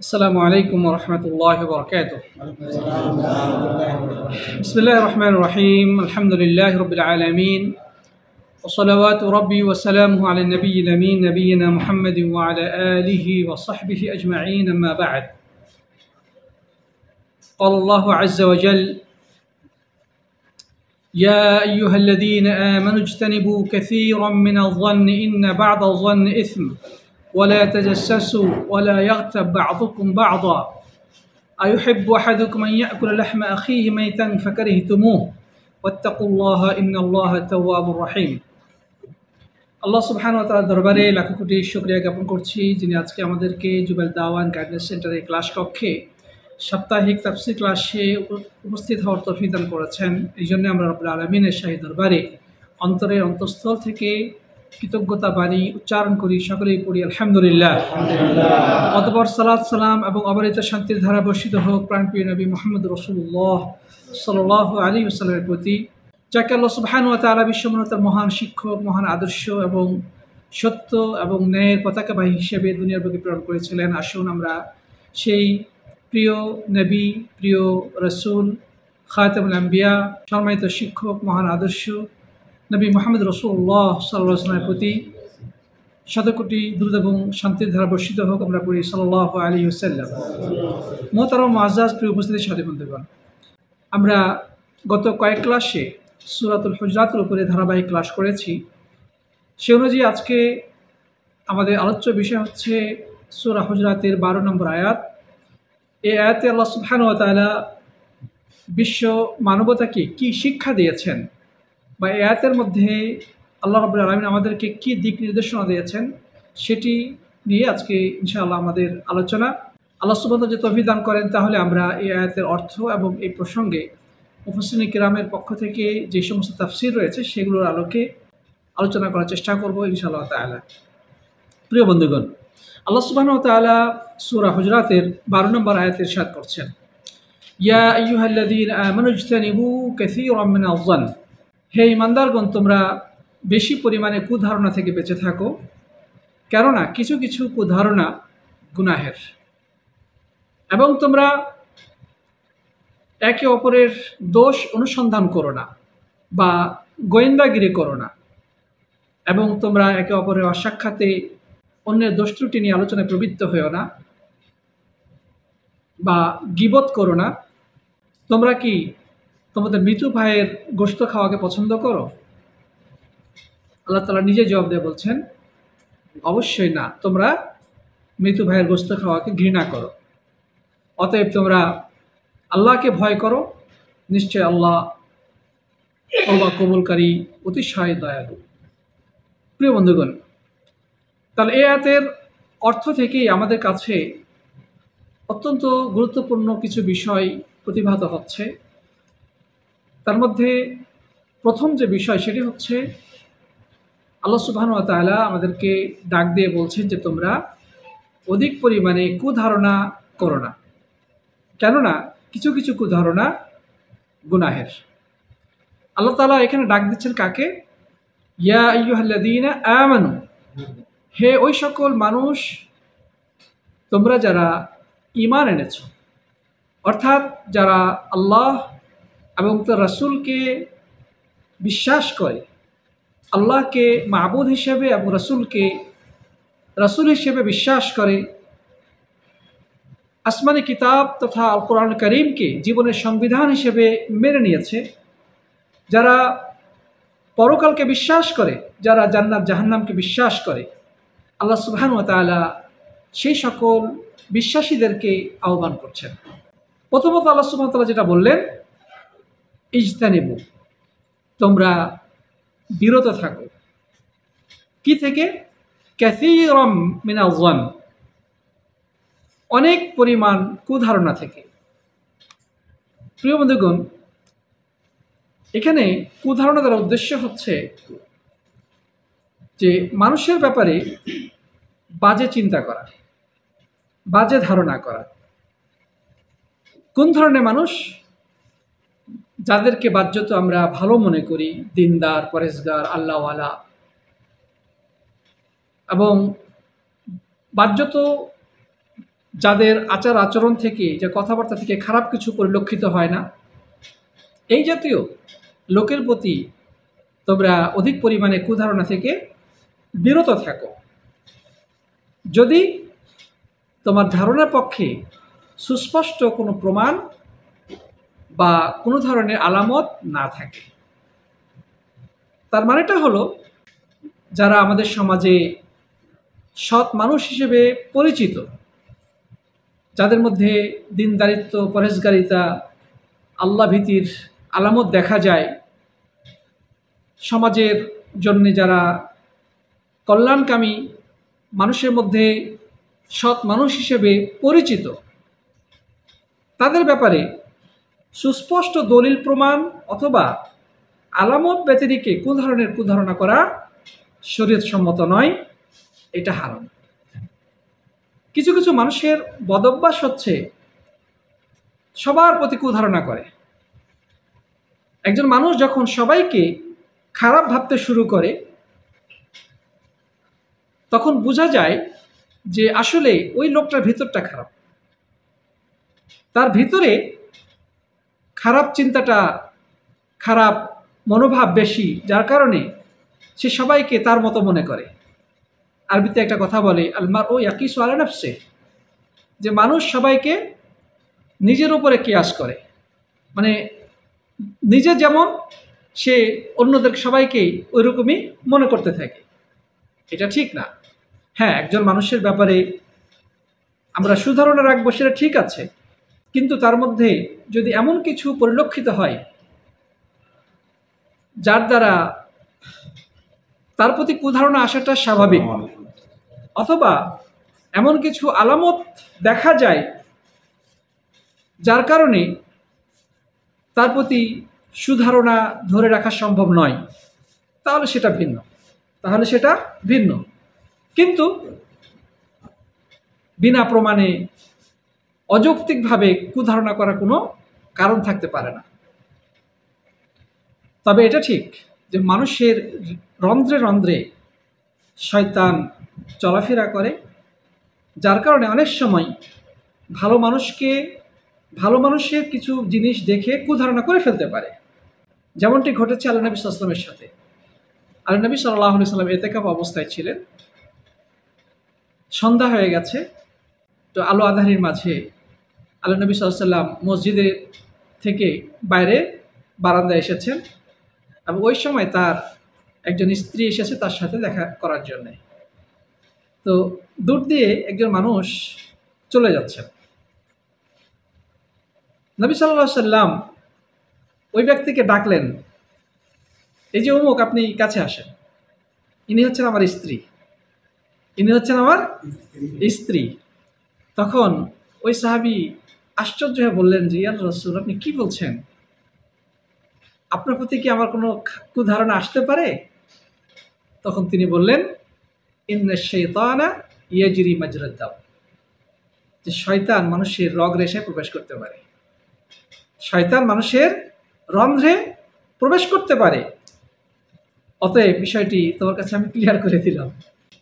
السلام عليكم ورحمة الله وبركاته. بسم الله الرحمن الرحيم. الحمد لله رب العالمين وصلوات ربي وسلامه على النبي الأمين نبينا محمد وعلى آله وصحبه أجمعين. أما بعد، قال الله عز وجل: يا أيها الذين آمنوا اجتنبوا كثيرا من الظن إن بعض الظن إثم ولا تجسسوا ولا يغتب بعضكم بعضا أيحب أحدكم أن يأكل لحم أخيه ميتا فكرهتموه واتقوا الله إن الله تواب رحيم. আল্লাহ সুবহানাহু ওয়া তাআলার দরবারে লাখো কোটি শুকরিয়া জ্ঞাপন করছি, যিনি আজকে আমাদেরকে জুবেল দাওয়ান গাইডেন্স সেন্টারের ক্লাস কক্ষে সাপ্তাহিক তাফসীর ক্লাসে উপস্থিত হওয়ার তৌফিক দান করেছেন। এই জন্য আমরা রব্বুল আলামিনের শাহী দরবারে অন্তরের অন্তঃস্থল থেকে কৃতজ্ঞতা বাণী উচ্চারণ করি, সকলেই পড়ি আলহামদুলিল্লাহ। অতঃপর সালাত সালাম এবং অবারিত শান্তির ধারা বর্ষিত হোক প্রাণপ্রিয় নবী মুহাম্মদ রাসূলুল্লাহ সাল্লাল্লাহু আলাইহি ওয়াসাল্লামের প্রতি, যাকে আল্লাহ সুবহানাহু ওয়া তাআলা বিশ্বমানবতার মহান শিক্ষক, মহান আদর্শ এবং সত্য এবং ন্যায়ের পতাকাবাহী হিসেবে দুনিয়ার বুকে প্রেরণ করেছিলেন। আসুন আমরা সেই প্রিয় নবী, প্রিয় রসুল, খাতামুল আম্বিয়া, সম্মানিত শিক্ষক, মহান আদর্শ নবী মুহাম্মদ রাসূলুল্লাহ সাল্লাল্লাহু আলাইহি ওয়াসাল্লামের প্রতি শতকোটি দুরূদ এবং শান্তির ধারা বর্ষিত হোক। আমরা পড়ি সাল্লাল্লাহু আলাইহি ওয়াসাল্লাম। মুহতারাম মুআজ্জাজ প্রিয় উপস্থিতি সাথী বন্ধুগণ, আমরা গত কয়েক ক্লাসে সূরাতুল হুজরাতের উপরে ধারাবাহিক ক্লাস করেছি। সে অনুযায়ী আজকে আমাদের আলোচ্য বিষয় হচ্ছে সূরা হুজরাতের 12 নম্বর আয়াত। এই আয়াতে আল্লাহ সুবহানাহু ওয়া তাআলা বিশ্ব মানবতাকে কি শিক্ষা দিয়েছেন, বা এই আয়াতের মধ্যে আল্লাহ রাব্বুল আলামিন আমাদেরকে কি দিক নির্দেশনা দিয়েছেন, সেটি নিয়ে আজকে ইনশাআল্লাহ আমাদের আলোচনা। আল্লাহ সুবহানাহু ওয়া তাআলা যে তৌফিক দান করেন, তাহলে আমরা এই আয়াতের অর্থ এবং এই প্রসঙ্গে মুফাসসিরিন কিরামের পক্ষ থেকে যে সমস্ত তাফসীর রয়েছে সেগুলোর আলোকে আলোচনা করার চেষ্টা করব ইনশাআল্লাহ তাআলা। প্রিয় বন্ধুগণ, আল্লাহ সুবহানাহু ওয়া তাআলা সূরা হুজরাতের 12 নম্বর আয়াতে ইরশাদ করছেন, ইয়া আইয়ুহাল্লাযীনা আমানু ইজতানিবু কাসীরাম মিনাল যন। হে ঈমানদারগণ, তোমরা বেশি পরিমাণে কুধারণা থেকে বেঁচে থাকো, কেননা কিছু কিছু কুধারণা গুনাহের। এবং তোমরা একে অপরের দোষ অনুসন্ধান করো না বা গোয়েন্দাগিরি করো না, এবং তোমরা একে অপরের অসাক্ষাতে অন্যের দোষ ত্রুটি নিয়ে আলোচনায় প্রবৃত্ত হয়েও না বা গীবত করো না। তোমরা কি তোমাদের মৃত ভাইয়ের গোশত খাওয়াকে পছন্দ করো? আল্লাহ তাআলা নিজে জবাব দিয়ে বলছেন, অবশ্যই না, তোমরা মৃত ভাইয়ের গোশত খাওয়াকে ঘৃণা করো। অতএব তোমরা আল্লাহকে ভয় করো, নিশ্চয় আল্লাহ তওবা কবুলকারী, অতিশয় দয়ালু। প্রিয় বন্ধুগণ, তাহলে এই আয়াতের অর্থ থেকেই আমাদের কাছে অত্যন্ত গুরুত্বপূর্ণ কিছু বিষয় প্রতিভাত হচ্ছে। তার মধ্যে প্রথম যে বিষয় সেটি হচ্ছে আল্লাহ সুবহানাহু ওয়া তাআলা আমাদেরকে ডাক দিয়ে বলছেন যে তোমরা অধিক পরিমাণে কুধারণা করো না, কেননা কিছু কিছু কুধারণা গুনাহের। আল্লাহ তাআলা এখানে ডাক দিচ্ছেন কাকে? ইয়া আইয়ুহাল্লাযীনা আমানু, হে ওই সকল মানুষ তোমরা যারা ঈমান এনেছো, অর্থাৎ যারা আল্লাহ এবং তার রাসূলকে বিশ্বাস করে, আল্লাহকে মাবুদ হিসেবে এবং রাসূলকে রাসূল হিসেবে বিশ্বাস করে, আসমানি কিতাব তথা আল কোরআন কারীমকে জীবনের সংবিধান হিসেবে মেনে নিয়েছে, যারা পরকালকে বিশ্বাস করে, যারা জান্নাত জাহান্নামকে বিশ্বাস করে, আল্লাহ সুবহানাহু ওয়া তাআলা সেই সকল বিশ্বাসীদেরকে আহ্বান করছেন। প্রথমত আল্লাহ সুবহানাহু ওয়া তাআলা যেটা বললেন, ইজতানিবু, তোমরা বিরত থাকো। কি থেকে? কাসীরাম মিনাল যন, অনেক পরিমাণ কুধারণা থেকে। প্রিয় বন্ধুগণ, এখানে কুধারণা দ্বারা উদ্দেশ্য হচ্ছে যে মানুষের ব্যাপারে বাজে চিন্তা করা, বাজে ধারণা করা। কোন ধরনের মানুষ? যাদেরকে বাহ্যত আমরা ভালো মনে করি, দিনদার, পরেজগার, আল্লাহওয়ালা, এবং বাহ্যত যাদের আচার আচরণ থেকে, যে কথাবার্তা থেকে খারাপ কিছু পরিলক্ষিত হয় না, এই জাতীয় লোকের প্রতি তোমরা অধিক পরিমাণে কুধারণা থেকে বিরত থাকো, যদি তোমার ধারণার পক্ষে সুস্পষ্ট কোনো প্রমাণ বা কোনো ধরনের আলামত না থাকে। তার মানেটা হলো, যারা আমাদের সমাজে সৎ মানুষ হিসেবে পরিচিত, যাদের মধ্যে দিনদারিত্ব, পরহেজগারিতা, আল্লাহ ভীতির আলামত দেখা যায়, সমাজের জন্য যারা কল্যাণকামী, মানুষের মধ্যে সৎ মানুষ হিসেবে পরিচিত, তাদের ব্যাপারে সুস্পষ্ট দলিল প্রমাণ অথবা আলামত ব্যতিরেকে কোন ধরনের কুধারণা করা শরীয়তসম্মত নয়, এটা হারাম। কিছু কিছু মানুষের বদভ্যাস হচ্ছে সবার প্রতি কুধারণা করে। একজন মানুষ যখন সবাইকে খারাপ ভাবতে শুরু করে, তখন বোঝা যায় যে আসলে ওই লোকটার ভিতরটা খারাপ, তার ভিতরে খারাপ চিন্তাটা, খারাপ মনোভাব বেশি, যার কারণে সে সবাইকে তার মতো মনে করে। আরবিতে একটা কথা বলে, আলমার ও ইয়াকিসু আলা নাফসিহি, যে মানুষ সবাইকে নিজের উপরে কিয়াস করে, মানে নিজে যেমন সে অন্যদের সবাইকেই ওই রকমই মনে করতে থাকে। এটা ঠিক না। হ্যাঁ, একজন মানুষের ব্যাপারে আমরা সুধারণা রাখবো, সেটা ঠিক আছে, কিন্তু তার মধ্যে যদি এমন কিছু পরিলক্ষিত হয় যার দ্বারা তার প্রতি কুধারণা আসাটা স্বাভাবিক, অথবা এমন কিছু আলামত দেখা যায় যার কারণে তার প্রতি সুধারণা ধরে রাখা সম্ভব নয়, তাহলে সেটা ভিন্ন। কিন্তু বিনা প্রমাণে অযৌক্তিকভাবে কুধারণা করার কোনো কারণ থাকতে পারে না। তবে এটা ঠিক যে মানুষের রন্ধ্রে রন্ধ্রে শয়তান চলাফেরা করে, যার কারণে অনেক সময় ভালো মানুষের কিছু জিনিস দেখে কুধারণা করে ফেলতে পারে। যেমনটি ঘটেছে আল্লাহ নবী সাল্লাল্লাহু আলাইহি ওয়াসাল্লামের সাথে। আল্লাহ নবী সাল্লাল্লাহু আলাইহি ওয়াসাল্লাম ইতিকাফ অবস্থায় ছিলেন, সন্ধ্যা হয়ে গেছে, তো আলো আঁধারির মাঝে আল্লাহ নবী সাল্লাল্লাহু আলাইহি ওয়াসাল্লাম মসজিদের থেকে বাইরে বারান্দায় এসেছেন, এবং ওই সময় তার একজন স্ত্রী এসেছে তার সাথে দেখা করার জন্যে। তো দূর দিয়ে একজন মানুষ চলে যাচ্ছেন। নবী সাল্লাল্লাহু আলাইহি ওয়াসাল্লাম ওই ব্যক্তিকে ডাকলেন, এই যে অমুক, আপনি কাছে আসেন, ইনি হচ্ছেন আমার স্ত্রী। তখন ওই সাহাবী আশ্চর্য হয়ে বললেন যে, ইয়া রাসূল, আপনি কি বলছেন? আপনার প্রতি কি আমার কোনো কুধারণা আসতে পারে? তখন তিনি বললেন, ইন্নাশ শাইতানা ইয়াজরি মাজরাদ দাম, যে শয়তান মানুষের রগ রেশায় প্রবেশ করতে পারে, শয়তান মানুষের রন্ধ্রে প্রবেশ করতে পারে। অতএব বিষয়টি তোমার কাছে আমি ক্লিয়ার করে দিলাম,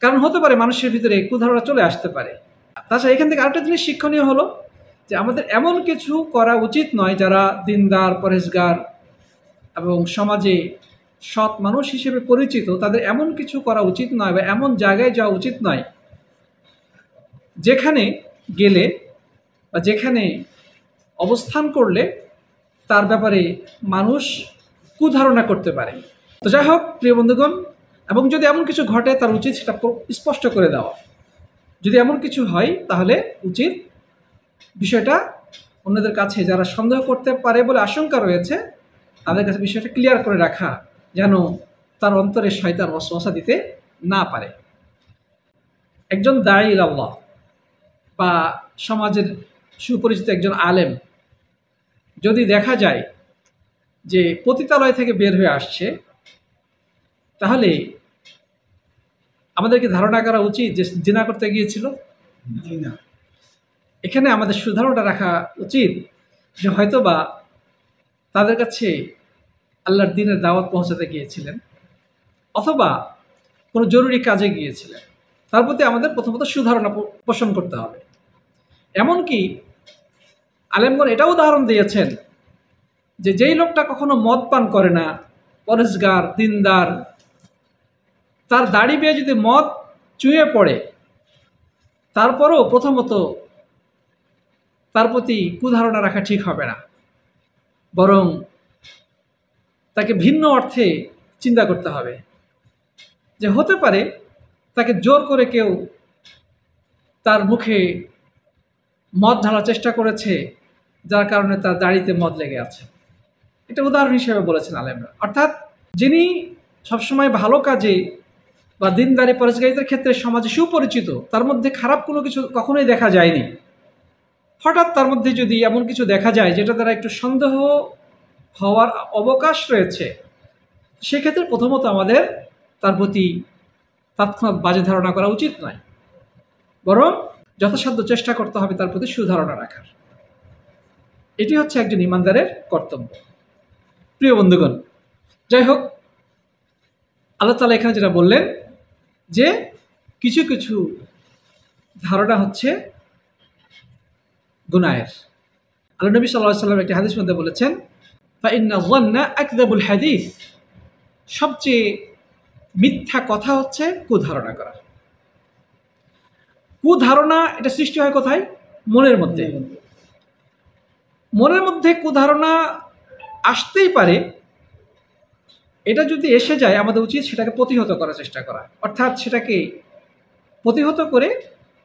কারণ হতে পারে মানুষের ভিতরে কুধারণা চলে আসতে পারে। তাছাড়া এখান থেকে আরেকটা জিনিস শিক্ষণীয় হলো যে আমাদের এমন কিছু করা উচিত নয়, যারা দিনদার, পরহেজগার এবং সমাজে সৎ মানুষ হিসেবে পরিচিত, তাদের এমন কিছু করা উচিত নয় বা এমন জায়গায় যাওয়া উচিত নয় যেখানে গেলে বা যেখানে অবস্থান করলে তার ব্যাপারে মানুষ কুধারণা করতে পারে। তো যাই হোক প্রিয় বন্ধুগণ, এবং যদি এমন কিছু ঘটে তার উচিত সেটা স্পষ্ট করে দেওয়া। যদি এমন কিছু হয় তাহলে উচিত বিষয়টা অন্যদের কাছে, যারা সন্দেহ করতে পারে বলে আশঙ্কা রয়েছে, তাদের কাছে বিষয়টা ক্লিয়ার করে রাখা, যেন তার অন্তরে শয়তান ওয়াসওয়াসা দিতে না পারে। একজন দাঈ ইলাল্লাহ বা সমাজের সুপরিচিত একজন আলেম যদি দেখা যায় যে পতিতালয় থেকে বের হয়ে আসছে, তাহলে আমাদেরকে ধারণা করা উচিত যে জিনা করতে গিয়েছিল। এখানে আমাদের সুধারণা রাখা উচিত যে হয়তোবা তাদের কাছে আল্লাহর দ্বীনের দাওয়াত পৌঁছাতে গিয়েছিলেন, অথবা কোনো জরুরি কাজে গিয়েছিলেন। তার প্রতি আমাদের প্রথমত সুধারণা পোষণ করতে হবে। এমনকি আলেমগণ এটাও উদাহরণ দিয়েছেন যে যেই লোকটা কখনো মদ পান করে না, পরেশগার, দিনদার, তার দাড়ি বেয়ে যদি মদ চুঁয়ে পড়ে, তারপরও প্রথমত তার প্রতি কুধারণা রাখা ঠিক হবে না, বরং তাকে ভিন্ন অর্থে চিন্তা করতে হবে। যে হতে পারে তাকে জোর করে কেউ তার মুখে মদ ঢালার চেষ্টা করেছে, যার কারণে তার দাড়িতে মদ লেগে আছে। এটা উদাহরণ হিসেবে বলেছেন আলেমরা। অর্থাৎ যিনি সবসময় ভালো কাজে বা দিনদারি পরেশগারিতার ক্ষেত্রে সমাজে সুপরিচিত, তার মধ্যে খারাপ কোনো কিছু কখনোই দেখা যায়নি, হঠাৎ তার মধ্যে যদি এমন কিছু দেখা যায় যেটা দ্বারা একটু সন্দেহ হওয়ার অবকাশ রয়েছে, সেক্ষেত্রে প্রথমত আমাদের তার প্রতি তৎক্ষণাৎ বাজে ধারণা করা উচিত নয়, বরং যথাসাধ্য চেষ্টা করতে হবে তার প্রতি সুধারণা রাখার। এটি হচ্ছে একজন ইমানদারের কর্তব্য। প্রিয় বন্ধুগণ, যাই হোক, আল্লাহ তাআলা এখানে যেটা বললেন যে কিছু কিছু ধারণা হচ্ছে গুনাহের। আল্লাহ নবী সাল্লাল্লাহু আলাইহি ওয়াসাল্লাম একটি হাদিস মধ্যে বলেছেন, ফাইন্না যান্না আকযাবুল হাদিস, সবচেয়ে মিথ্যা কথা হচ্ছে কুধারণা করা। কুধারণা এটা সৃষ্টি হয় কোথায়? মনের মধ্যে। মনের মধ্যে কুধারণা আসতেই পারে, এটা যদি এসে যায় আমাদের উচিত সেটাকে প্রতিহত করার চেষ্টা করা, অর্থাৎ সেটাকে প্রতিহত করে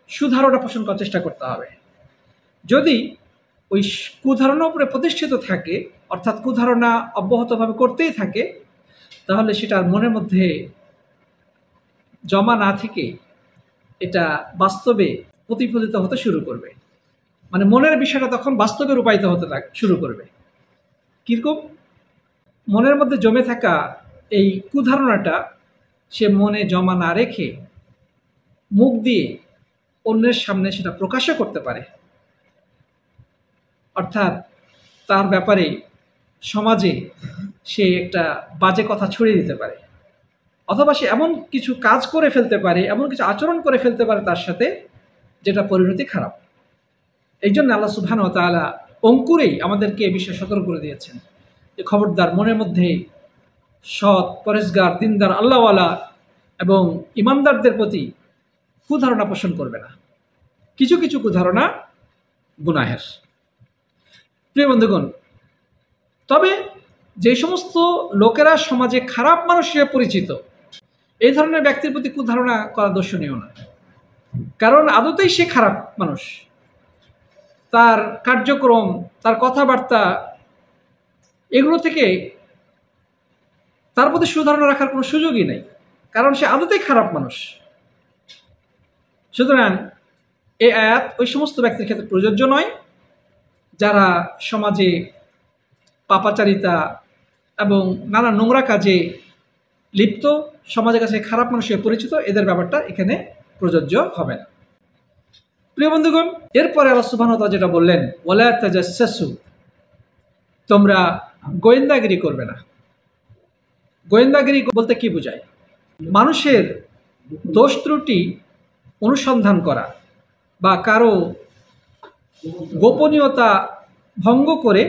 সুধারণা পোষণ করার চেষ্টা করতে হবে। যদি ওই কুধারণার উপরে প্রতিষ্ঠিত থাকে, অর্থাৎ কুধারণা অব্যাহতভাবে করতেই থাকে, তাহলে সেটার মনের মধ্যে জমা না থেকে এটা বাস্তবে প্রতিফলিত হতে শুরু করবে। মানে মনের বিষয়টা তখন বাস্তবে রূপায়িত হতে শুরু করবে। কীরকম? মনের মধ্যে জমে থাকা এই কুধারণাটা সে মনে জমা না রেখে মুখ দিয়ে অন্যের সামনে সেটা প্রকাশও করতে পারে, অর্থাৎ তার ব্যাপারে সমাজে সে একটা বাজে কথা ছড়িয়ে দিতে পারে, অথবা সে এমন কিছু কাজ করে ফেলতে পারে, এমন কিছু আচরণ করে ফেলতে পারে তার সাথে, যেটা পরিণতি খারাপ। এই জন্য আল্লাহ সুবহানাহু ওয়া তাআলা অঙ্কুরেই আমাদেরকে এ বিষয়ে সতর্ক করে দিয়েছেন যে খবরদার, মনের মধ্যে সৎ, পরেশগার, দিনদার, আল্লাহওয়ালা এবং ইমানদারদের প্রতি কুধারণা পোষণ করবে না। কিছু কিছু কুধারণা গুনাহের। প্রিয় বন্ধুগণ, তবে যে সমস্ত লোকেরা সমাজে খারাপ মানুষ হিসেবে পরিচিত, এই ধরনের ব্যক্তির প্রতি কুধারণা করা দর্শনীয় না, কারণ আদতেই সে খারাপ মানুষ। তার কার্যক্রম, তার কথাবার্তা, এগুলো থেকে তার প্রতি সুধারণা রাখার কোনো সুযোগই নেই, কারণ সে আদতেই খারাপ মানুষ। সুতরাং এই আয়াত ওই সমস্ত ব্যক্তির ক্ষেত্রে প্রযোজ্য নয় যারা সমাজে পাপাচারিতা এবং নানা নোংরা কাজে লিপ্ত, সমাজের কাছে খারাপ মানুষ হিসেবে পরিচিত, এদের ব্যাপারটা এখানে প্রযোজ্য হবে না। প্রিয় বন্ধুগণ, এরপরে আল্লাহ সুবহানাহু ওয়া তাআলা যেটা বললেন, ওয়ালা তাজাসসু, তোমরা গোয়েন্দাগিরি করবে না। গোয়েন্দাগিরি বলতে কি বোঝায়? মানুষের দোষ ত্রুটি অনুসন্ধান করা বা কারো গোপনীয়তা ভঙ্গ করে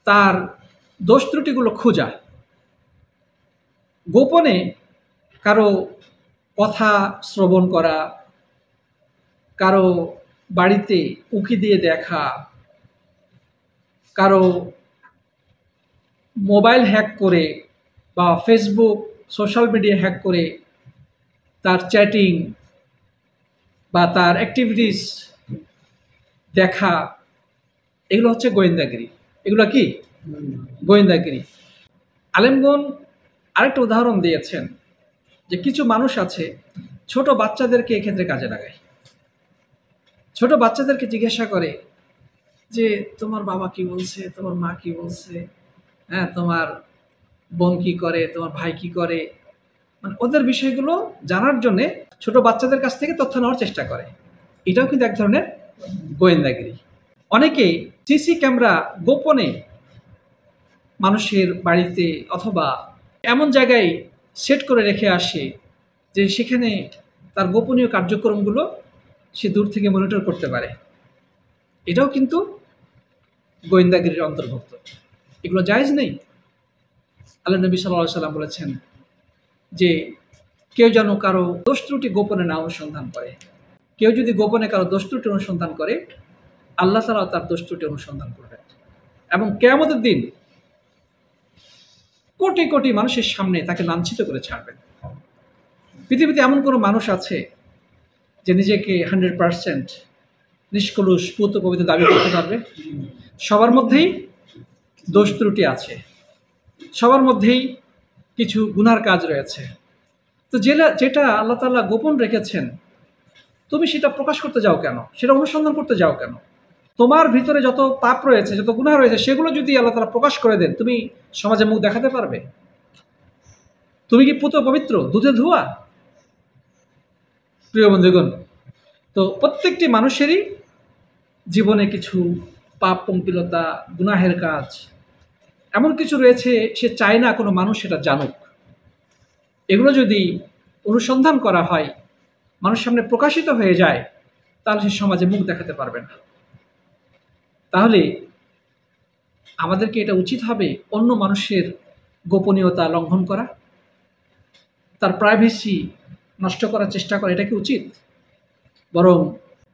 তার দোষ ত্রুটিগুলো খোঁজা। গোপনে কারো কথা শ্রবণ করা, কারো বাড়িতে উঁকি দিয়ে দেখা, কারো মোবাইল হ্যাক করে বা ফেসবুক, সোশ্যাল মিডিয়া হ্যাক করে তার চ্যাটিং বা তার অ্যাক্টিভিটিস দেখা, এগুলো হচ্ছে গোয়েন্দাগিরি। এগুলো কি? গোয়েন্দাগিরি। আলেমগণ আরেকটা উদাহরণ দিয়েছেন যে কিছু মানুষ আছে ছোট বাচ্চাদেরকে এক্ষেত্রে কাজে লাগায়। ছোট বাচ্চাদেরকে জিজ্ঞাসা করে যে তোমার বাবা কি বলছে, তোমার মা কি বলছে, হ্যাঁ, তোমার বোন কি করে, তোমার ভাই কি করে, মানে ওদের বিষয়গুলো জানার জন্যে ছোট বাচ্চাদের কাছ থেকে তথ্য নেওয়ার চেষ্টা করে। এটাও কিন্তু এক ধরনের গোয়েন্দাগিরি। অনেকে সিসি ক্যামেরা গোপনে মানুষের বাড়িতে অথবা এমন জায়গায় সেট করে রেখে আসে যে সেখানে তার গোপনীয় কার্যক্রমগুলো সে দূর থেকে মনিটর করতে পারে। এটাও কিন্তু গোয়েন্দাগিরির অন্তর্ভুক্ত। এগুলো জায়েজ নেই। আল্লাহ নবী সাল্লাল্লাহু আলাইহি ওয়াসাল্লাম বলেছেন যে কেউ যেন কারো দোষ ত্রুটি গোপনে না অনুসন্ধান করে। কেউ যদি গোপনে কারো দোষ ত্রুটি অনুসন্ধান করে, আল্লাহ তাআলা তার দোষ ত্রুটি অনুসন্ধান করবেন এবং কিয়ামতের দিন কোটি কোটি মানুষের সামনে তাকে লাঞ্ছিত করে ছাড়বেন। পৃথিবীতে এমন কোনো মানুষ আছে যে নিজেকে 100% নিষ্কলুষ পুত পবিত্র দাবি করতে পারবে? সবার মধ্যেই দোষ ত্রুটি আছে, সবার মধ্যেই কিছু গুনার কাজ রয়েছে। তো যেটা আল্লাহ তাআলা গোপন রেখেছেন, তুমি সেটা প্রকাশ করতে যাও কেন? সেটা অনুসন্ধান করতে যাও কেন? তোমার ভিতরে যত পাপ রয়েছে, যত গুনাহ রয়েছে, সেগুলো যদি আল্লাহ তাআলা প্রকাশ করে দেন, তুমি সমাজে মুখ দেখাতে পারবে? তুমি কি পুত পবিত্র, দুধে ধোয়া? প্রিয় বন্ধুগণ, তো প্রত্যেকটি মানুষেরই জীবনে কিছু পাপ, পঙ্কিলতা, গুনাহের কাজ এমন কিছু রয়েছে, সে চায় না কোনো মানুষ সেটা জানুক। এগুলো যদি অনুসন্ধান করা হয়, মানুষের সামনে প্রকাশিত হয়ে যায়, তাহলে সে সমাজে মুখ দেখাতে পারবে না। তাহলে আমাদেরকে এটা উচিত হবে অন্য মানুষের গোপনীয়তা লঙ্ঘন করা, তার প্রাইভেসি নষ্ট করার চেষ্টা করা, এটা কি উচিত? বরং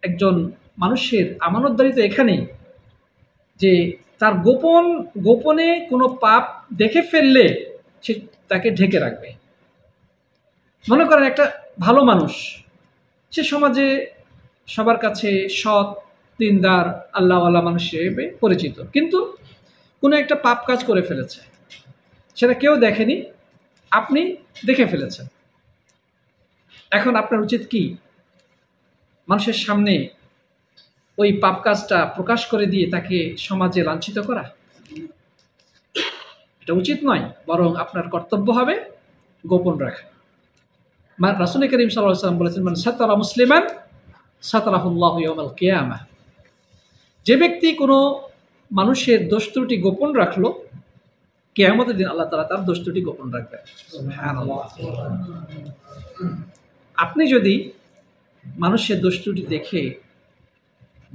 একজন মানুষের আমানতদারি তো এখানেই যে তার গোপনে কোনো পাপ দেখে ফেললে সে তাকে ঢেকে রাখবে। মনে করেন একটা ভালো মানুষ, সে সমাজে সবার কাছে সৎ, দিনদার, আল্লাহওয়ালা মানুষ হিসেবে পরিচিত, কিন্তু কোনো একটা পাপ কাজ করে ফেলেছে, সেটা কেউ দেখেনি, আপনি দেখে ফেলেছেন। এখন আপনার উচিত কি? মানুষের সামনে ওই পাপ কাজটা প্রকাশ করে দিয়ে তাকে সমাজে লাঞ্ছিত করা? এটা উচিত নয়, বরং আপনার কর্তব্য হবে গোপন রাখা। রাসূল করিম সাল্লাল্লাহু আলাইহি ওয়াসাল্লাম বলেছেন, মান সাতারা মুসলিমান সাতারাহুল্লাহু ইয়াওমাল কিয়ামাহ। যে ব্যক্তি কোনো মানুষের দোষ ত্রুটি গোপন রাখলো, কিয়ামতের দিন আল্লাহ তাআলা তার দোষ ত্রুটি গোপন রাখবেন। সুবহানাল্লাহ। আপনি যদি মানুষের দোষ ত্রুটি দেখে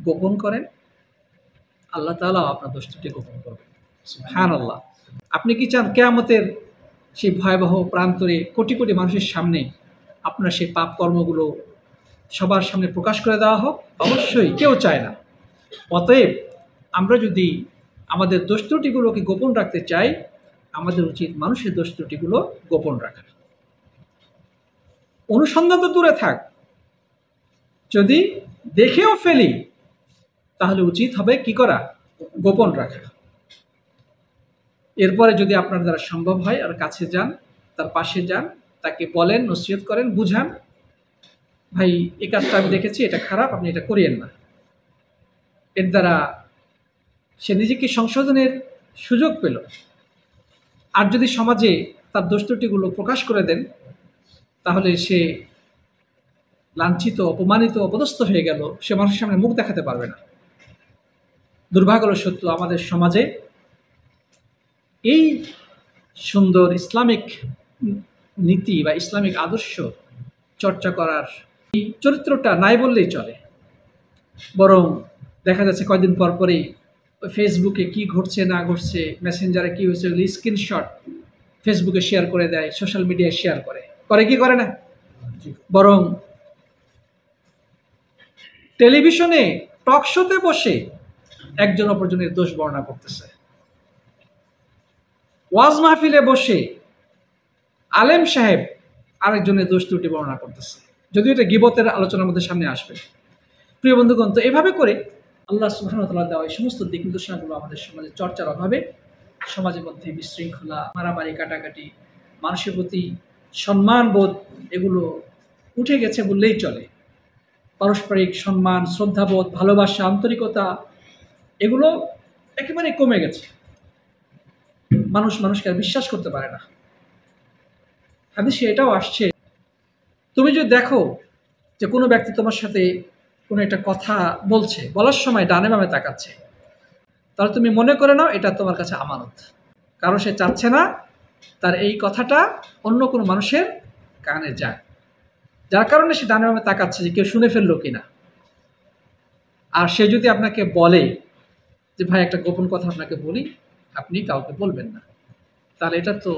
গোপন করেন, আল্লাহ তাআলা আপনার দোষ ত্রুটি গোপন করবেন। সুবহানাল্লাহ। আপনি কি চান কিয়ামতের সেই ভয়াবহ প্রান্তরে কোটি কোটি মানুষের সামনে আপনার সেই পাপ কর্মগুলো সবার সামনে প্রকাশ করে দেওয়া হোক? অবশ্যই কেউ চায় না। অতএব আমরা যদি আমাদের দোষ ত্রুটিগুলোকে গোপন রাখতে চাই, আমাদের উচিত মানুষের দোষ ত্রুটিগুলো গোপন রাখা। অনুসন্ধান তো দূরে থাক, যদি দেখেও ফেলি তাহলে উচিত হবে কি করা? গোপন রাখা। এরপরে যদি আপনার দ্বারা সম্ভব হয়, আর কাছে যান, তার পাশে যান, তাকে বলেন, নসিহত করেন, বুঝান, ভাই এই কাজটা আমি দেখেছি, এটা খারাপ, আপনি এটা করিয়েন না। এর দ্বারা সে নিজেকে সংশোধনের সুযোগ পেল। আর যদি সমাজে তার দোষ ত্রুটিগুলো প্রকাশ করে দেন, তাহলে সে লাঞ্ছিত, অপমানিত, অপদস্থ হয়ে গেল, সে মানুষের সামনে মুখ দেখাতে পারবে না। দুর্ভাগ্য সত্য, আমাদের সমাজে এই সুন্দর ইসলামিক নীতি বা ইসলামিক আদর্শ চর্চা করার এই চরিত্রটা নাই বললেই চলে। বরং দেখা যাচ্ছে কয়দিন পর পরেই ফেসবুকে কি ঘটছে না ঘটছে, মেসেঞ্জারে কি হয়েছে, স্ক্রিনশট ফেসবুকে শেয়ার করে দেয়, সোশ্যাল মিডিয়ায় শেয়ার করে কি করে না? বরং টেলিভিশনে টক শোতে বসে একজন অপরজনের দোষ বর্ণনা করতেছে, ওয়াজ মাহফিলে বসে আলেম সাহেব আরেকজনের দোষ ত্রুটি বর্ণনা করতেছে, যদিও এটা গীবতের আলোচনার মধ্যে সামনে আসবে। প্রিয় বন্ধুগণ, তো এভাবে করে আল্লাহ সুবহানাহু ওয়া তাআলা দেওয়া এই সমস্ত দিক নির্দেশনাগুলো আমাদের সমাজে চর্চার অভাবে সমাজের মধ্যে বিশৃঙ্খলা, মারামারি, কাটাকাটি, মানুষের প্রতি সম্মানবোধ এগুলো উঠে গেছে বললেই চলে। পারস্পরিক সম্মান, শ্রদ্ধাবোধ, ভালোবাসা, আন্তরিকতা এগুলো একেবারে কমে গেছে। মানুষ মানুষকে আর বিশ্বাস করতে পারে না। হাদিসে এটাও আসছে, তুমি যদি দেখো যে কোনো ব্যক্তি তোমার সাথে কোনো একটা কথা বলছে, বলার সময় ডানে বামে তাকাচ্ছে, তাহলে তুমি মনে করে নাও এটা তোমার কাছে আমানত। কারণ সে চাচ্ছে না তার এই কথাটা অন্য কোনো মানুষের কানে যায়, যার কারণে সে ডানে বামে তাকাচ্ছে যে কেউ শুনে ফেললো কিনা। আর সে যদি আপনাকে বলে যে ভাই একটা গোপন কথা আপনাকে বলি, আপনি কাউকে বলবেন না, তাহলে এটা তো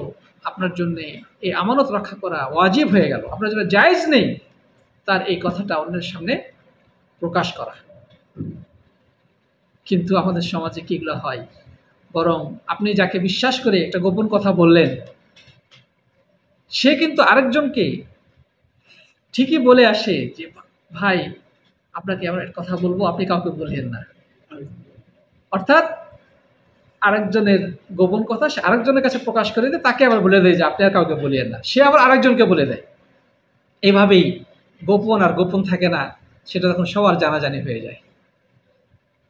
আপনার জন্য এই আমানত রক্ষা করা ওয়াজিব হয়ে গেল। আপনার জন্য জায়েজ নেই তার এই কথাটা অন্যের সামনে প্রকাশ করা। কিন্তু আমাদের সমাজে কিগুলো হয়, বরং আপনি যাকে বিশ্বাস করে একটা গোপন কথা বললেন, সে কিন্তু আরেকজনকে ঠিকই বলে আসে যে ভাই আপনাকে আমার একটা কথা বলবো, আপনি কাউকে বললেন না। অর্থাৎ আরেকজনের গোপন কথা সে আরেকজনের কাছে প্রকাশ করে দেয়, তাকে আবার বলে দেয় যে আপনি আর কাউকে বলিয়েন না, সে আবার আরেকজনকে বলে দেয়। এইভাবেই গোপন আর গোপন থাকে না, সেটা তখন সবার জানাজানি হয়ে যায়।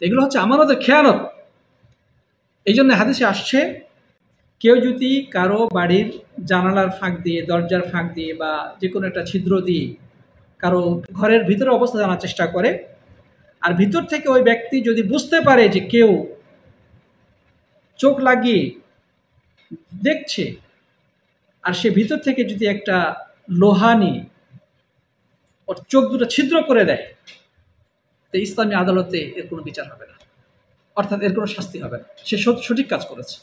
এগুলো হচ্ছে আমানতের খেয়ানত। এই জন্য হাদিসে আসছে, কেউ যদি কারো বাড়ির জানালার ফাঁক দিয়ে, দরজার ফাঁক দিয়ে বা যে কোনো একটা ছিদ্র দিয়ে কারো ঘরের ভিতরে অবস্থা জানার চেষ্টা করে, আর ভিতর থেকে ওই ব্যক্তি যদি বুঝতে পারে যে কেউ চোখ লাগিয়ে দেখছে, আর সে ভিতর থেকে যদি একটা লোহা নিয়ে ওর চোখ দুটো ছিদ্র করে দেয়, তো ইসলামী আদালতে এর কোনো বিচার হবে না, অর্থাৎ এর কোনো শাস্তি হবে না, সে সঠিক কাজ করেছে।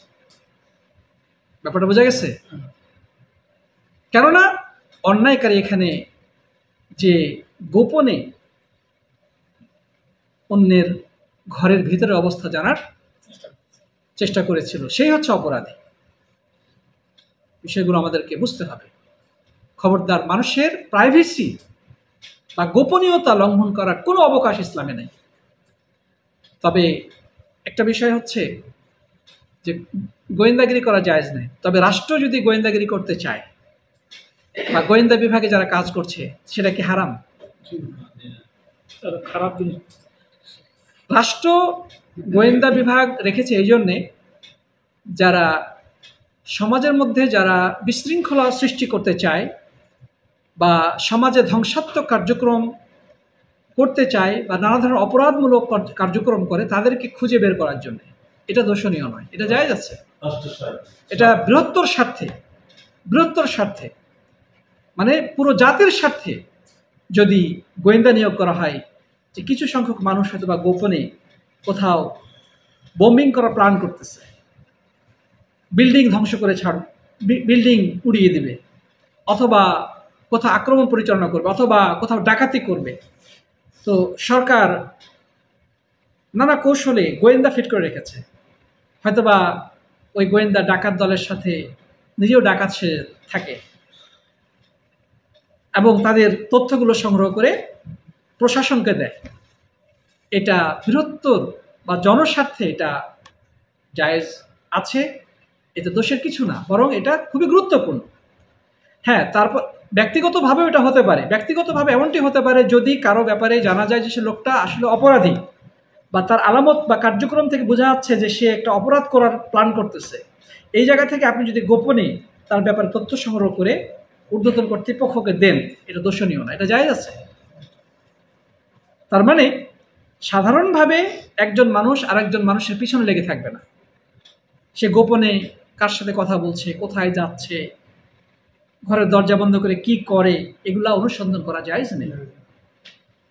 ব্যাপারটা বোঝা গেছে? কেননা অন্যায়কারী এখানে যে গোপনে অন্যের ঘরের ভিতরের অবস্থা জানার চেষ্টা করেছিল, সেই হচ্ছে অপরাধী। বিষয়গুলো আমাদেরকে বুঝতে হবে। খবরদার, মানুষের প্রাইভেসি বা গোপনীয়তা লঙ্ঘন করার কোনো অবকাশ ইসলামে নেই। তবে একটা বিষয় হচ্ছে যে গোয়েন্দাগিরি করা জায়েজ নেই, তবে রাষ্ট্র যদি গোয়েন্দাগিরি করতে চায় বা গোয়েন্দা বিভাগে যারা কাজ করছে, সেটা কি হারাম? খারাপ জিনিস। রাষ্ট্র গোয়েন্দা বিভাগ রেখেছে এই জন্যে, যারা সমাজের মধ্যে যারা বিশৃঙ্খলা সৃষ্টি করতে চায় বা সমাজে ধ্বংসাত্মক কার্যক্রম করতে চায় বা নানা ধরনের অপরাধমূলক কার্যক্রম করে, তাদেরকে খুঁজে বের করার জন্য। এটা দোষণীয় নয়, এটা জায়েজ আছে। এটা বৃহত্তর স্বার্থে মানে পুরো জাতির স্বার্থে যদি গোয়েন্দা নিয়োগ করা হয়, যে কিছু সংখ্যক মানুষ হয়তো বা গোপনে কোথাও বোম্বিং করার প্ল্যান করতেছে, বিল্ডিং ধ্বংস করে বিল্ডিং উড়িয়ে দেবে, অথবা কোথাও আক্রমণ পরিচালনা করবে, অথবা কোথাও ডাকাতি করবে, তো সরকার নানা কৌশলে গোয়েন্দা ফিট করে রেখেছে। হয়তোবা ওই গোয়েন্দা ডাকাত দলের সাথে নিজেও ডাকাত সে থাকে এবং তাদের তথ্যগুলো সংগ্রহ করে প্রশাসনকে দেয়। এটা বৃহত্তর বা জনস্বার্থে এটা জায়েজ আছে, এতে দোষের কিছু না, বরং এটা খুবই গুরুত্বপূর্ণ। হ্যাঁ, তারপর ব্যক্তিগতভাবেও এটা হতে পারে। ব্যক্তিগতভাবে এমনটি হতে পারে যদি কারো ব্যাপারে জানা যায় যে সে লোকটা আসলে অপরাধী, বা তার আলামত বা কার্যক্রম থেকে বোঝা যাচ্ছে যে সে একটা অপরাধ করার প্ল্যান করতেছে। এই জায়গা থেকে আপনি যদি গোপনে তার ব্যাপারে তথ্য সংগ্রহ করে ঊর্ধ্বতন কর্তৃপক্ষকে দেন, এটা দোষণীয় না, এটা জায়েজ আছে। তার মানে সাধারণভাবে একজন মানুষ আরেকজন মানুষের পিছনে লেগে থাকবে না, সে গোপনে কার সাথে কথা বলছে, কোথায় যাচ্ছে, ঘরের দরজা বন্ধ করে কি করে, এগুলা অনুসন্ধান করা জায়েজ নেই।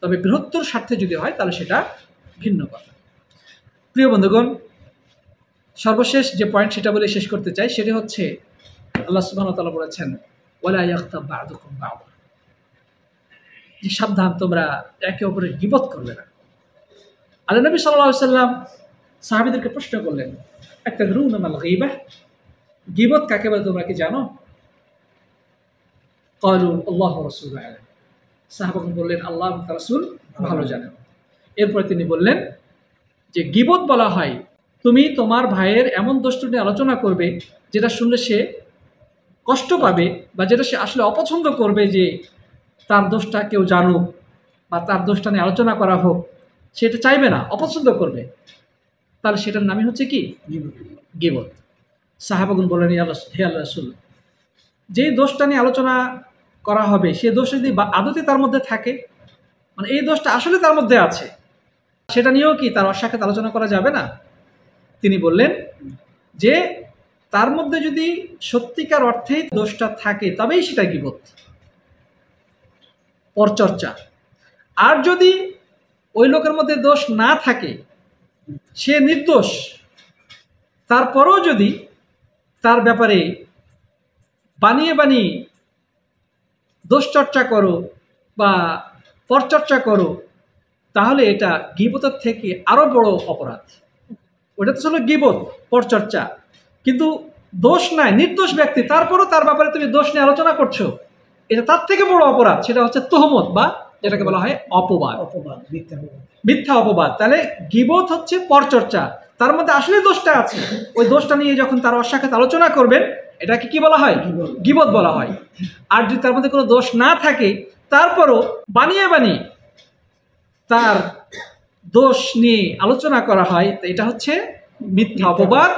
তবে বৃহত্তর স্বার্থে যদি হয় তাহলে সেটা ভিন্ন কথা। প্রিয় বন্ধুগণ, সর্বশেষ যে পয়েন্ট সেটা বলে শেষ করতে চাই, সেটা হচ্ছে আল্লাহ সুবহানাহু ওয়া তাআলা বলেছেন, ওয়ালা ইয়াগতাব বা'দুকুম বা'দা, যে সাবধান, তোমরা একে অপরের গীবত করবে না। আল্লাহ নবী সাল্লাল্লাহু আলাইহি ওয়াসাল্লাম সাহাবীদেরকে প্রশ্ন করলেন, আতাদরুনা মাল গীবাহ, গীবত কাকে বলে তোমরা কি জানো? ক্বালু আল্লাহু ওয়া রাসূলুহু আ'লাম, সাহাবাগণ বললেন আল্লাহ এবং তার রাসূল ভালো জানেন। এরপরে তিনি বললেন যে গীবত বলা হয় তুমি তোমার ভাইয়ের এমন দোষটি নিয়ে আলোচনা করবে যেটা শুনলে সে কষ্ট পাবে, বা যেটা সে আসলে অপছন্দ করবে যে তার দোষটা কেউ জানুক বা তার দোষটা নিয়ে আলোচনা করা হোক, সেটা চাইবে না, অপছন্দ করবে, তাহলে সেটার নামই হচ্ছে কি? গীবত। সাহাবাগণ বললেন, হে আল্লাহ রাসূল, যেই দোষটা নিয়ে আলোচনা করা হবে সেই দোষ যদি আদতে তার মধ্যে থাকে, মানে এই দোষটা আসলে তার মধ্যে আছে, সেটা নিয়েও কি তার অসাক্ষাৎ আলোচনা করা যাবে না? তিনি বললেন যে তার মধ্যে যদি সত্যিকার অর্থেই দোষটা থাকে তবেই সেটা গীবত, পরচর্চা। আর যদি ওই লোকের মধ্যে দোষ না থাকে, সে নির্দোষ, তারপরেও যদি তার ব্যাপারে বানিয়ে বানিয়ে দোষ চর্চা করো বা পরচর্চা করো, তাহলে এটা গীবতের থেকে আরো বড় অপরাধ। ওটা তো ছিল গীবত, পরচর্চা, কিন্তু দোষ নাই, নির্দোষ ব্যক্তি, তারপরও তার ব্যাপারে তুমি দোষ নিয়ে আলোচনা করছো, এটা তার থেকে বড় অপরাধ। সেটা হচ্ছে তহমত, বা যেটাকে বলা হয় অপবাদ, মিথ্যা অপবাদ। তাহলে গীবত হচ্ছে পরচর্চা, তার মধ্যে আসলে দোষটা আছে, ওই দোষটা নিয়ে যখন তার অসাক্ষাৎ আলোচনা করবেন, এটাকে কি বলা হয়? গীবত বলা হয়। আর যদি তার মধ্যে কোনো দোষ না থাকে, তারপরও বানিয়ে বানিয়ে তার দোষ নিয়ে আলোচনা করা হয়, এটা হচ্ছে মিথ্যা অপবাদ,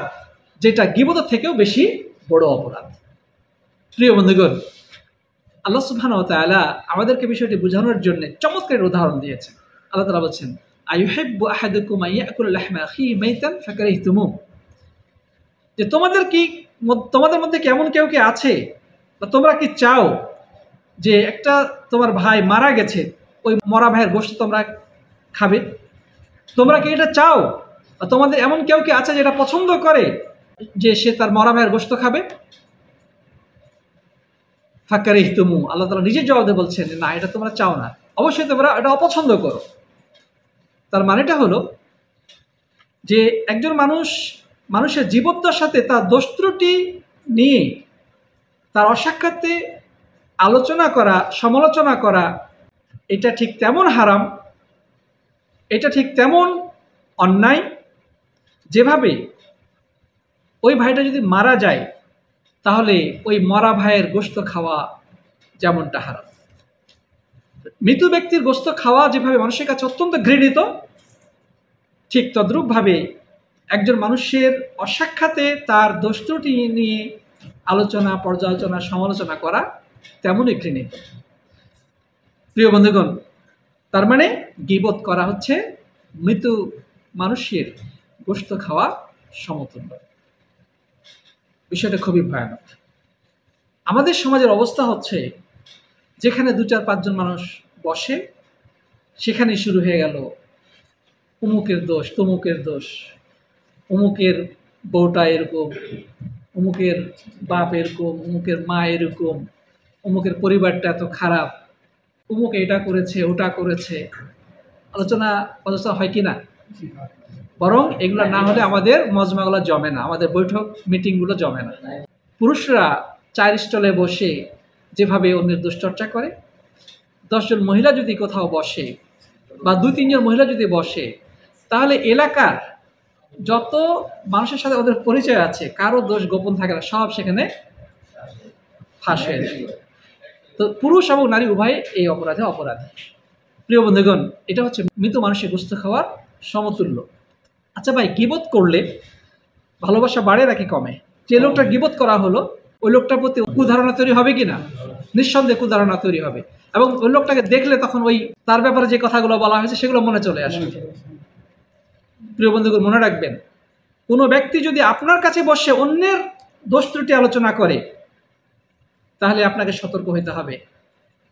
যেটা গীবতের থেকেও বেশি বড় অপরাধ। প্রিয় বন্ধুগণ, আল্লাহ সুবহানাহু ওয়া তাআলা আমাদেরকে বিষয়টি বোঝানোর জন্য চমৎকার উদাহরণ দিয়েছেন। আল্লাহ তাআলা বলছেন, আইয়ুহিব্বু আহাদুকুম আইয়াকুলা লাহমা আখিহি মাইতান ফাকারিহতুমুহু, যে তোমাদের মধ্যে কেমন কেউ কি আছে, বা তোমরা কি চাও যে একটা তোমার ভাই মারা গেছে, ওই মরা ভাইয়ের গোশত তোমরা খাবে? তোমরা কি এটা চাও? তোমাদের এমন কেউ কি আছে যেটা পছন্দ করে যে সে তার মরা ভাইয়ের গোশত খাবে? ফাকারিহতুমু, আল্লাহ তাআলা নিজের জবাবে বলছেন, না, এটা তোমরা চাও না, অবশ্যই তোমরা এটা অপছন্দ করো। তার মানেটা হলো যে একজন মানুষের জীবদ্দশার সাথে তার দোষ ত্রুটি নিয়ে তার অসাক্ষাতে আলোচনা করা, সমালোচনা করা, এটা ঠিক তেমন হারাম, এটা ঠিক তেমন অন্যায়, যেভাবে ওই ভাইটা যদি মারা যায় তাহলে ওই মরা ভাইয়ের গোশত খাওয়া যেমনটা হারাম। মৃত ব্যক্তির গোশত খাওয়া যেভাবে মানুষের কাছে অত্যন্ত ঘৃণিত, ঠিক তদ্রূপভাবে একজন মানুষের অসাক্ষাতে তার দোষ ত্রুটি নিয়ে আলোচনা, পর্যালোচনা, সমালোচনা করা তেমনই ঘৃণিত। প্রিয় বন্ধুগণ, তার মানে গীবত করা হচ্ছে মৃত মানুষের গোশত খাওয়া সমতুল্য। বিষয়টা খুবই ভয়ানক। আমাদের সমাজের অবস্থা হচ্ছে, যেখানে 2-4-5 জন মানুষ বসে, সেখানেই শুরু হয়ে গেল অমুকের দোষ, তমুকের দোষ, অমুকের বউটা এরকম, অমুকের বাপ এরকম, অমুকের মা এরকম, অমুকের পরিবারটা এত খারাপ, অমুক এটা করেছে, ওটা করেছে। আলোচনা হয় কি না? বরং এগুলো না হলে আমাদের মজমাগুলো জমে না, আমাদের বৈঠক মিটিংগুলো জমে না। পুরুষরা 4 স্টলে বসে যেভাবে অন্যের দোষ চর্চা করে, 10 জন মহিলা যদি কোথাও বসে বা 2-3 জন মহিলা যদি বসে, তাহলে এলাকার যত মানুষের সাথে ওদের পরিচয় আছে, কারো দোষ গোপন থাকে না, সব সেখানে ফাঁস হয়ে যায়। তো পুরুষ এবং নারী উভয় এই অপরাধী। প্রিয় বন্ধুগণ, এটা হচ্ছে মৃত মানুষের গোশত খাওয়ার সমতুল্য। আচ্ছা ভাই, গীবত করলে ভালোবাসা বাড়ে নাকি কমে? যে লোকটা গীবত করা হলো, ওই লোকটার প্রতি কুধারণা তৈরি হবে কিনা? নিঃসন্দেহে কুধারণা তৈরি হবে, এবং ওই লোকটাকে দেখলে তখন ওই তার ব্যাপারে যে কথাগুলো বলা হয়েছে সেগুলো মনে চলে আসবে। প্রিয় বন্ধুগণ, মনে রাখবেন, কোনো ব্যক্তি যদি আপনার কাছে বসে অন্যের দোষ ত্রুটি আলোচনা করে, তাহলে আপনাকে সতর্ক হতে হবে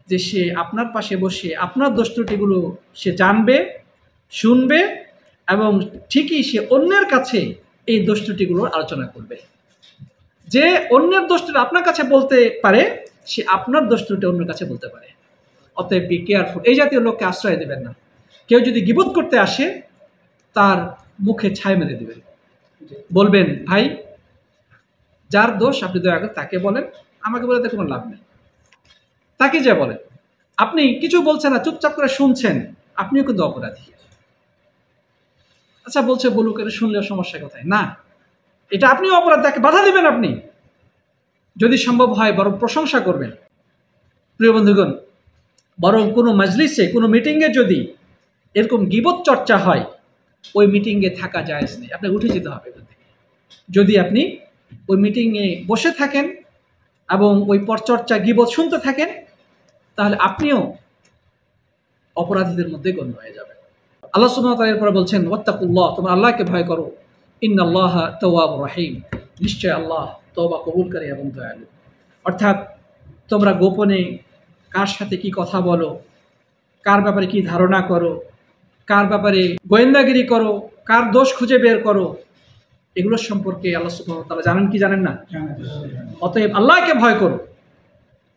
যে সে আপনার পাশে বসে আপনার দোষ ত্রুটিগুলো সে জানবে, শুনবে, এবং ঠিকই সে অন্যের কাছে এই দোষ ত্রুটিগুলোর আলোচনা করবে। যে অন্যের দোষ ত্রুটি আপনার কাছে বলতে পারে, সে আপনার দোষ ত্রুটি অন্যের কাছে বলতে পারে। অতএব বি কেয়ারফুল, এই জাতীয় লোককে আশ্রয় দেবেন না। কেউ যদি গীবত করতে আসে, তার মুখে ছাই মেরে দেবেন, বলবেন, ভাই, যার দোষ আপনি দয়া করে তাকে বলেন, আমাকে বলে কোনো লাভ নেই। তাকে যে বলেন, আপনি কিছু বলছেন না, চুপচাপ করে শুনছেন, আপনিও কিন্তু অপরাধী। আচ্ছা, বলছে বলুক, এটা শুনলেও সমস্যা কোথায়? না, এটা আপনিও অপরাধ, তাকে বাধা দিবেন আপনি, যদি সম্ভব হয় বরং প্রশংসা করবেন। প্রিয় বন্ধুগণ, বরং কোনো মজলিসে, কোনো মিটিংয়ে যদি এরকম গীবত চর্চা হয়, ওই মিটিংয়ে থাকা জায়েজ নেই, আপনাকে উঠে যেতে হবে। যদি আপনি ওই মিটিংয়ে বসে থাকেন এবং ওই পরচর্চা গীবত শুনতে থাকেন, তাহলে আপনিও অপরাধীদের মধ্যে গণ্য হয়ে যাবেন। আল্লাহ সুবহানাহু ওয়া তাআলা এরপরে বলছেন, ওয়াত্তাকুল্লাহ, তোমরা আল্লাহকে ভয় করো, ইন্নাল্লাহা তাওয়াবুর রহিম, নিশ্চয় আল্লাহ তওবা কবুলকারী এবং দয়ালু। অর্থাৎ তোমরা গোপনে কার সাথে কি কথা বলো, কার ব্যাপারে কি ধারণা করো, কার ব্যাপারে গোয়েন্দাগিরি করো, কার দোষ খুঁজে বের করো, এগুলো সম্পর্কে আল্লাহ সুবহানাহু ওয়া তাআলা জানেন কি জানেন না? অতএব আল্লাহকে ভয় করো।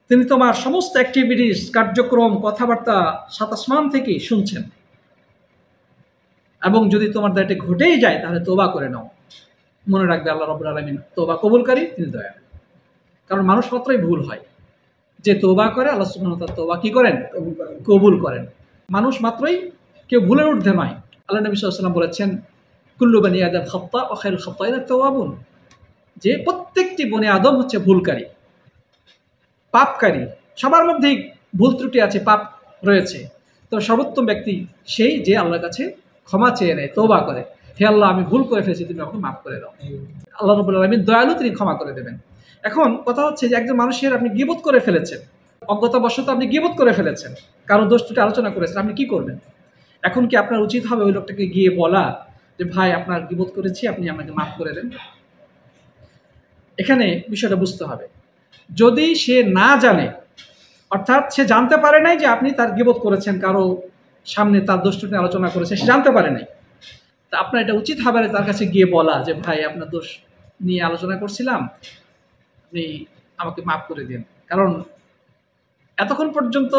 তিনি তোমার সমস্ত অ্যাক্টিভিটিস, কার্যক্রম, কথাবার্তা সাত আসমান থেকে শুনছেন। এবং যদি তোমার দ্বারা এটা ঘটেই যায় তাহলে তওবা করে নাও। মনে রাখবে আল্লাহ রাব্বুল আলামিন তওবা কবুলকারী, তিনি দয়ালু। কারণ মানুষ মাত্রই ভুল হয়। যে তওবা করে আল্লাহ সুবহানাহু ওয়া তাআলা তওবা কি করেন? কবুল করেন। মানুষ মাত্রই কেউ ভুলের ঊর্ধ্বে নয়। আল্লাহ নবী সাল্লাল্লাহু আলাইহি ওয়াসাল্লাম বলেছেন, কুল্লু বনি আদম খাত্তা ওয়া খায়রুল খাত্তাইনা তাওয়াবুন, যে প্রত্যেকটি বনি আদম হচ্ছে ভুলকারী, পাপকারী। সবার মধ্যেই ভুল ত্রুটি আছে, পাপ রয়েছে। তো সর্বোত্তম ব্যক্তি সেই যে আল্লাহর কাছে ক্ষমা চেয়ে নেয়, তওবা করে, হে আল্লাহ আমি ভুল করে ফেলেছি, তুমি আমাকে মাফ করে দাও। আল্লাহ রাব্বুল আলামিন দয়ালু, তিনি ক্ষমা করে দেবেন। এখন কথা হচ্ছে যে একজন মানুষের আপনি গীবত করে ফেলেছেন, অজ্ঞতাবশত আপনি গীবত করে ফেলেছেন, কারো দোষ ত্রুটি আলোচনা করেছেন, আপনি কি করবেন? এখন কি আপনার উচিত হবে ওই লোকটাকে গিয়ে বলা যে ভাই আপনার গীবত করেছি, আপনি আমাকে মাফ করে দেন? এখানে বিষয়টা বুঝতে হবে। যদি সে না জানে, অর্থাৎ সে জানতে পারে নাই যে আপনি তার গীবত করেছেন, কারো সামনে তার দোষ ত্রুটি আলোচনা করেছে, সে জানতে পারে নাই, তা আপনার এটা উচিত হবে তার কাছে গিয়ে বলা যে ভাই আপনার দোষ নিয়ে আলোচনা করছিলাম, আপনি আমাকে মাফ করে দিন। কারণ এতক্ষণ পর্যন্ত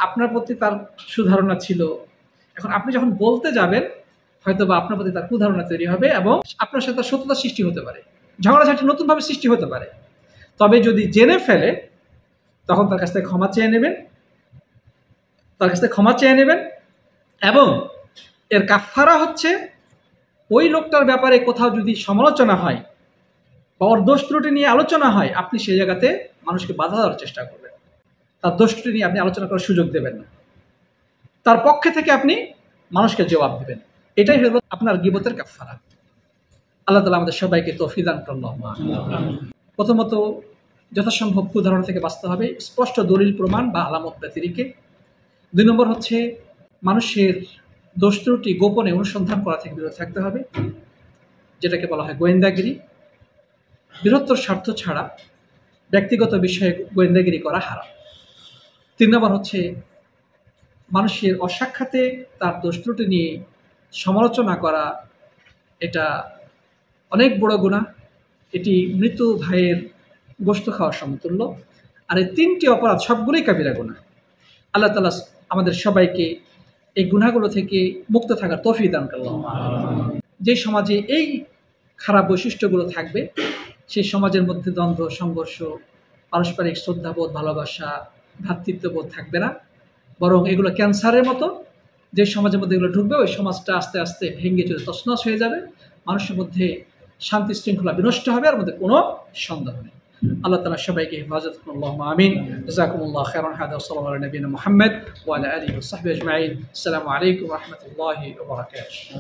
আপনার প্রতি তার সুধারণা ছিল, এখন আপনি যখন বলতে যাবেন হয়তো বা আপনার প্রতি তার কুধারণা তৈরি হবে এবং আপনার সাথে সত্যতা সৃষ্টি হতে পারে, ঝগড়াঝাটি নতুনভাবে সৃষ্টি হতে পারে। তবে যদি জেনে ফেলে তখন তার কাছ থেকে ক্ষমা চেয়ে নেবেন, এবং এর কাফারা হচ্ছে ওই লোকটার ব্যাপারে কোথাও যদি সমালোচনা হয় বা ওর দোষ ত্রুটি নিয়ে আলোচনা হয়, আপনি সেই জায়গাতে মানুষকে বাধা দেওয়ার চেষ্টা করবেন, তার দোষ ত্রুটি নিয়ে আপনি আলোচনা করার সুযোগ দেবেন না, তার পক্ষে থেকে আপনি মানুষকে জবাব দেবেন। এটাই হলো আপনার গীবতের কাফারা। আল্লাহ তাআলা আমাদের সবাইকে তৌফিক দান করুন। প্রথমত যথাসম্ভব কুধারণা থেকে বাঁচতে হবে, স্পষ্ট দলিল প্রমাণ বা আলামত ব্যতিরেকে। 2 নম্বর হচ্ছে মানুষের দোষ ত্রুটি গোপনে অনুসন্ধান করা থেকে বিরত থাকতে হবে, যেটাকে বলা হয় গোয়েন্দাগিরি। বৃহত্তর স্বার্থ ছাড়া ব্যক্তিগত বিষয়ে গোয়েন্দাগিরি করা হারাম। 3 নম্বর হচ্ছে মানুষের অসাক্ষাতে তার দোষ ত্রুটি নিয়ে সমালোচনা করা, এটা অনেক বড় গুনাহ, এটি মৃত ভাইয়ের গোশত খাওয়ার সমতুল্য। আর এই 3টি অপরাধ সবগুলোই কাবিরা গুনাহ। আল্লাহ তাআলা আমাদের সবাইকে এই গুনাহগুলো থেকে মুক্ত থাকার তৌফিক দান করুন। যে সমাজে এই খারাপ বৈশিষ্ট্যগুলো থাকবে সেই সমাজের মধ্যে দ্বন্দ্ব, সংঘর্ষ, পারস্পরিক শ্রদ্ধাবোধ, ভালোবাসা, ভ্রাতৃত্ববোধ থাকবে না, বরং এগুলো ক্যান্সারের মতো। যে সমাজের মধ্যে এগুলো ঢুকবে ওই সমাজটা আস্তে আস্তে ভেঙে চলে তছনছ হয়ে যাবে, মানুষের মধ্যে শান্তি শৃঙ্খলা বিনষ্ট হবে, আর মধ্যে কোনো সন্দেহ নেই। আল্লাহ তাআলা সবাইকে হেফাজত করুন, আল্লাহুম্মা আমিন। জাযাকুমুল্লাহু খাইরান। হাদা সাল্লাল্লাহু আলা নবিয়িনা মুহাম্মদ ওয়া আলা আলিহি ওয়া সাহবিহি আজমাইন। আসসালামু আলাইকুম ওয়া রাহমাতুল্লাহি ওয়া বারাকাতুহু।